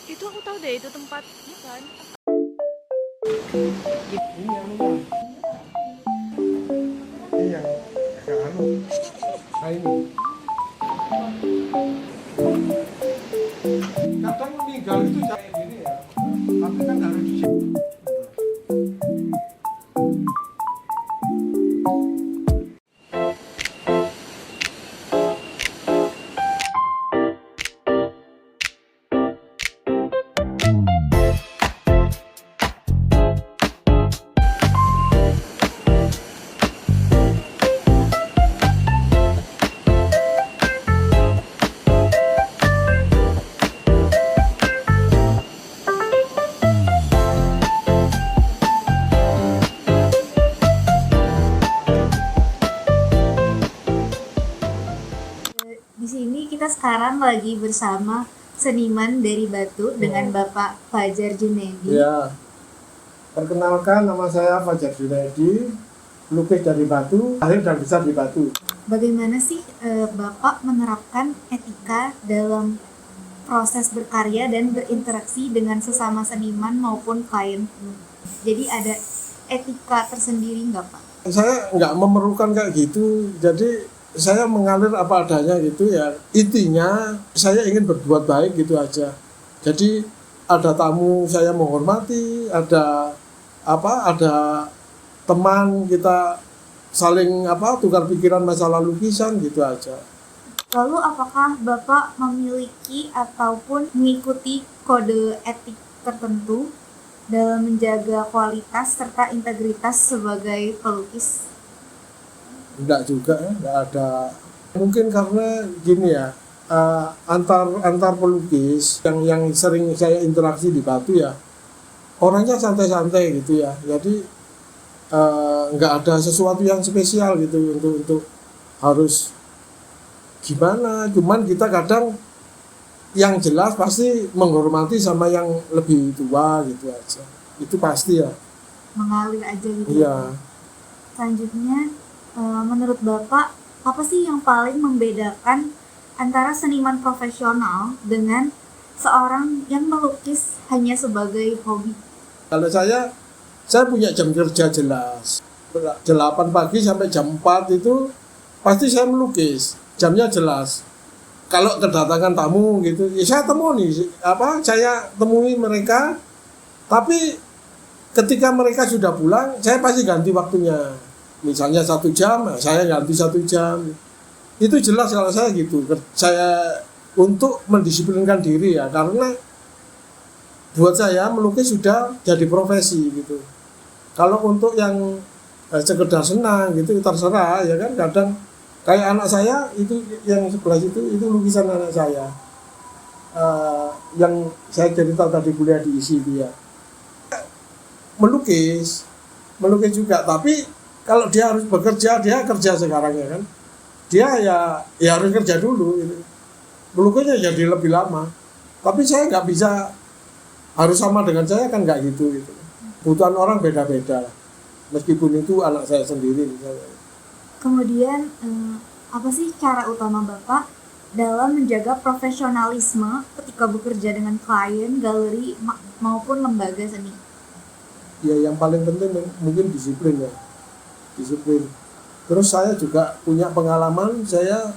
Itu aku tahu deh itu tempatnya kan. Ini anunya, ini yang agak anu. Nah ini, kadang meninggal itu kayak gini ya, tapi kan harus di Di sini kita sekarang lagi bersama seniman dari Batu dengan Bapak Fajar Junedi. Ya, perkenalkan nama saya Fajar Junedi, pelukis dari Batu, lahir dan besar di Batu. Bagaimana sih Bapak menerapkan etika dalam proses berkarya dan berinteraksi dengan sesama seniman maupun klien? Jadi ada etika tersendiri nggak Pak? Saya nggak memerlukan kayak gitu, jadi saya mengalir apa adanya gitu ya. Intinya saya ingin berbuat baik gitu aja. Jadi ada tamu saya menghormati, ada teman kita saling tukar pikiran masalah lukisan gitu aja. Lalu apakah Bapak memiliki ataupun mengikuti kode etik tertentu dalam menjaga kualitas serta integritas sebagai pelukis? Enggak juga ya, enggak ada. Mungkin karena gini ya, antar pelukis yang sering saya interaksi di Batu ya, orangnya santai-santai gitu ya. Jadi nggak ada sesuatu yang spesial gitu untuk harus gimana. Cuman kita kadang yang jelas pasti menghormati sama yang lebih tua gitu aja. Itu pasti ya. Mengalir aja gitu. Iya. Selanjutnya, menurut Bapak, apa sih yang paling membedakan antara seniman profesional dengan seorang yang melukis hanya sebagai hobi? Kalau saya punya jam kerja jelas. 8 pagi sampai jam 4 itu pasti saya melukis. Jamnya jelas. Kalau kedatangan tamu gitu, ya saya saya temui mereka. Tapi ketika mereka sudah pulang, saya pasti ganti waktunya. Misalnya 1 jam, saya ganti 1 jam. Itu jelas kalau saya gitu. Saya untuk mendisiplinkan diri ya, karena buat saya melukis sudah jadi profesi gitu. Kalau untuk yang sekedar senang gitu terserah ya kan. Kadang kayak anak saya itu yang sebelah itu lukisan anak saya. Yang saya cerita tadi kuliah di ISI dia. Melukis juga, tapi kalau dia harus bekerja, dia kerja sekarang ya kan. Dia ya harus kerja dulu gitu. Melukisnya jadi lebih lama. Tapi saya nggak bisa harus sama dengan saya kan, nggak gitu. Kebutuhan orang beda-beda. Meskipun itu anak saya sendiri misalnya. Kemudian, apa sih cara utama Bapak dalam menjaga profesionalisme ketika bekerja dengan klien, galeri, maupun lembaga seni? Ya yang paling penting mungkin disiplin ya. Disiplin. Terus saya juga punya pengalaman, saya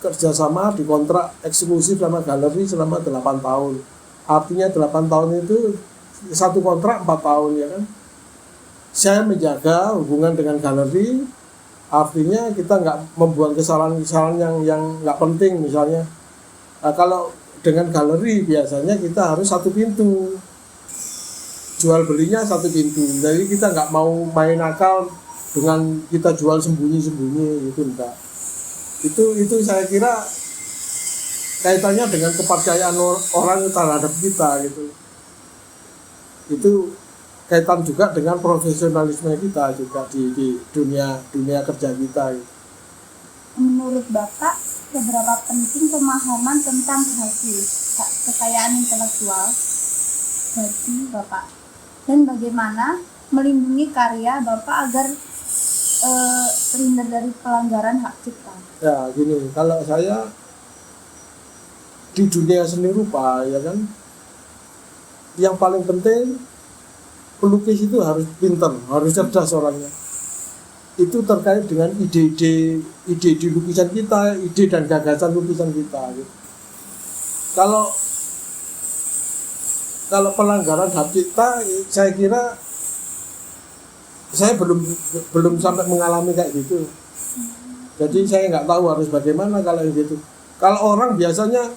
kerjasama di kontrak eksklusif sama galeri selama 8 tahun. Artinya 8 tahun itu satu kontrak 4 tahun ya kan. Saya menjaga hubungan dengan galeri, artinya kita nggak membuat kesalahan-kesalahan yang nggak penting misalnya. Nah, kalau dengan galeri biasanya kita harus satu pintu, jual belinya satu pintu. Jadi kita nggak mau main akal dengan kita jual sembunyi-sembunyi itu enggak. Itu saya kira kaitannya dengan kepercayaan orang terhadap kita gitu. Itu kaitan juga dengan profesionalisme kita juga di dunia kerja kita gitu. Menurut Bapak, seberapa penting pemahaman tentang hasil kekayaan intelektual bagi Bapak? Dan bagaimana melindungi karya Bapak agar terhindar dari pelanggaran hak cipta? Ya gini, kalau saya di dunia seni rupa ya kan, yang paling penting pelukis itu harus pintar, harus cerdas orangnya. Itu terkait dengan ide-ide lukisan kita, ide dan gagasan lukisan kita gitu. Kalau pelanggaran hak cipta, saya kira saya belum sampai mengalami kayak gitu. Jadi saya nggak tahu harus bagaimana kalau gitu. Kalau orang biasanya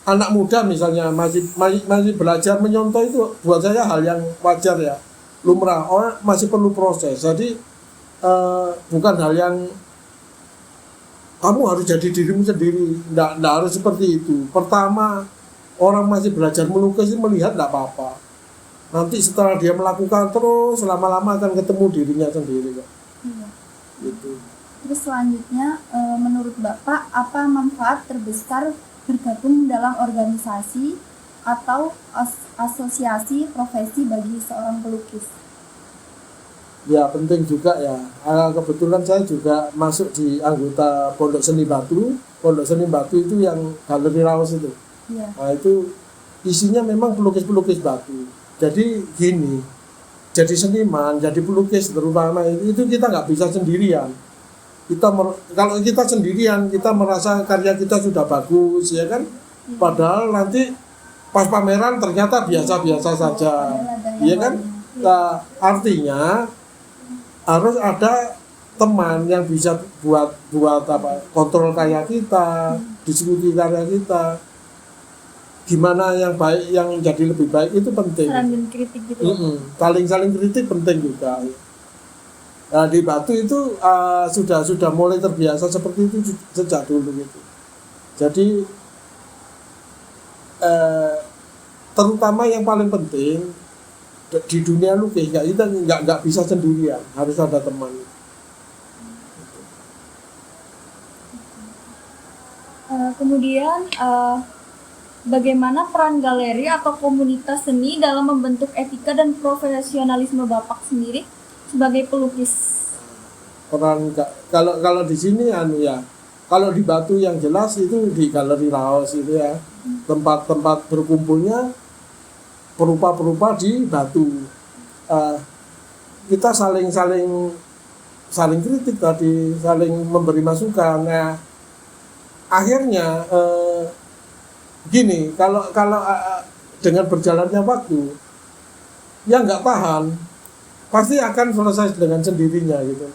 anak muda misalnya masih belajar menyontoh, itu buat saya hal yang wajar ya, lumrah. Orang masih perlu proses. Jadi bukan hal yang kamu harus jadi dirimu sendiri. Nggak harus seperti itu. Pertama, orang masih belajar melukis melihat nggak apa-apa. Nanti setelah dia melakukan terus, lama-lama akan ketemu dirinya sendiri kok. Iya. Gitu. Terus selanjutnya, menurut Bapak, apa manfaat terbesar bergabung dalam organisasi atau asosiasi profesi bagi seorang pelukis? Ya penting juga ya. Kebetulan saya juga masuk di anggota Pondok Seni Batu. Pondok Seni Batu itu yang Galeri Raos itu. Iya. Nah itu isinya memang pelukis-pelukis batu. Jadi gini, jadi seniman, jadi pelukis terutama itu kita nggak bisa sendirian. Kalau kita sendirian, kita merasa karya kita sudah bagus, ya kan? Padahal nanti pas pameran ternyata biasa-biasa saja, ya kan? Nah, artinya harus ada teman yang bisa buat apa? Kontrol karya kita, diskusi karya kita. Gimana yang baik, yang jadi lebih baik itu penting. Saling kritik gitu. Saling kritik penting juga. Nah, di Batu itu sudah mulai terbiasa seperti itu sejak dulu gitu. Jadi terutama yang paling penting di dunia lukis kita nggak bisa sendirian, harus ada teman. Kemudian bagaimana peran galeri atau komunitas seni dalam membentuk etika dan profesionalisme Bapak sendiri sebagai pelukis? Peran kalau di sini ya, kalau di Batu yang jelas itu di Galeri Raos itu ya, tempat berkumpulnya perupa-perupa di Batu. Kita saling kritik tadi, saling memberi masukan. Nah, akhirnya gini, kalau dengan berjalannya waktu, yang nggak tahan pasti akan selesai dengan sendirinya gitu.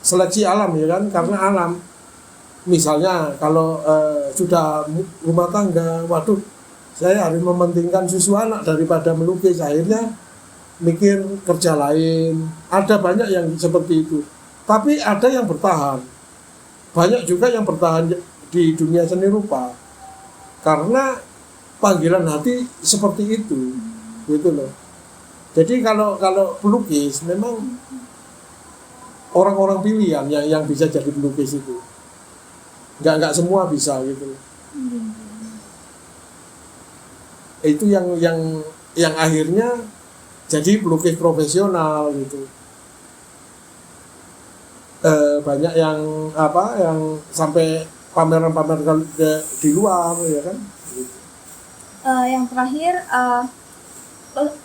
Seleksi alam ya kan, karena alam. Misalnya kalau sudah rumah tangga, waduh, saya harus mementingkan susu anak daripada melukis, akhirnya mikir kerja lain. Ada banyak yang seperti itu. Tapi ada yang bertahan. Banyak juga yang bertahan di dunia seni rupa. Karena panggilan hati seperti itu. Gitu loh. Jadi kalau pelukis memang orang-orang pilihan yang bisa jadi pelukis itu. Nggak semua bisa gitu. Itu yang akhirnya jadi pelukis profesional gitu. Banyak yang sampai pameran-pameran di luar ya kan. Yang terakhir,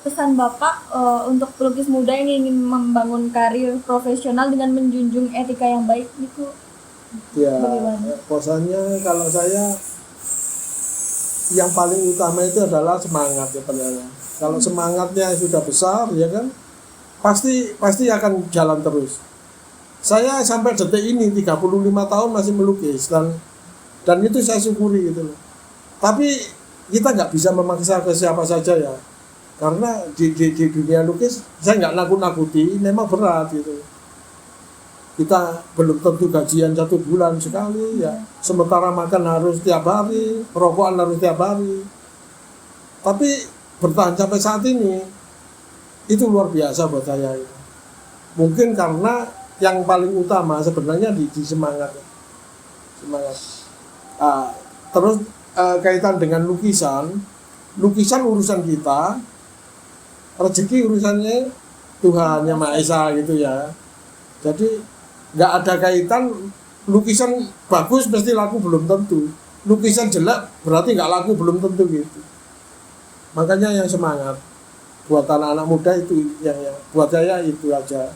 pesan Bapak untuk pelukis muda yang ingin membangun karir profesional dengan menjunjung etika yang baik itu Ya, bagaimana? pesannya kalau saya yang paling utama itu adalah semangat ya sebenarnya. Kalau semangatnya sudah besar ya kan, pasti akan jalan terus. Saya sampai detik ini 35 tahun masih melukis dan itu saya syukuri gitu loh. Tapi kita nggak bisa memaksa ke siapa saja ya. Karena di dunia lukis saya nggak nakut-nakuti, memang berat gitu. Kita belum tentu gajian 1 bulan sekali ya. Sementara makan harus tiap hari, perokokan harus tiap hari. Tapi bertahan sampai saat ini itu luar biasa buat saya. Mungkin karena yang paling utama sebenarnya di semangat. Terus kaitan dengan lukisan urusan kita, rezeki urusannya Tuhan Yang Maha Esa gitu ya. Jadi nggak ada kaitan lukisan bagus mesti laku, belum tentu. Lukisan jelek berarti nggak laku, belum tentu gitu. Makanya yang semangat. buat anak-anak muda itu yang buat saya itu aja.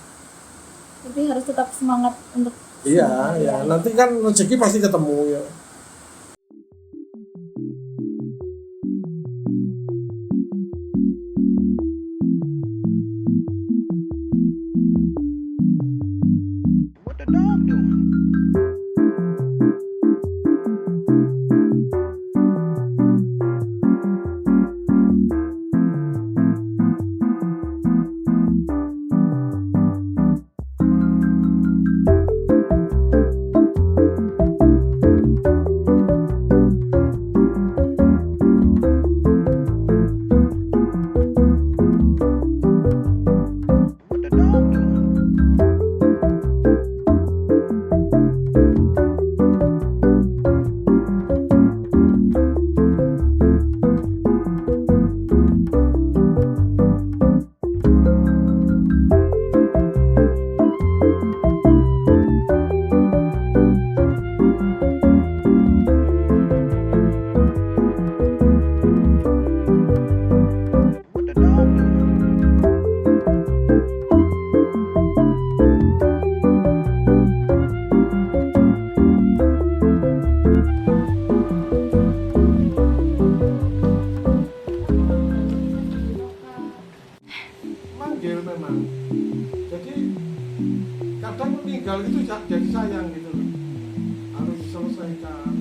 Tapi harus tetap semangat untuk Iya, ya. Nanti kan rezeki pasti ketemu ya. What the dog doing? What the dog doing? What the dog doing? Manggil memang. Jadi kadang meninggal itu jadi sayang gitu loh. Harus diselesaikan.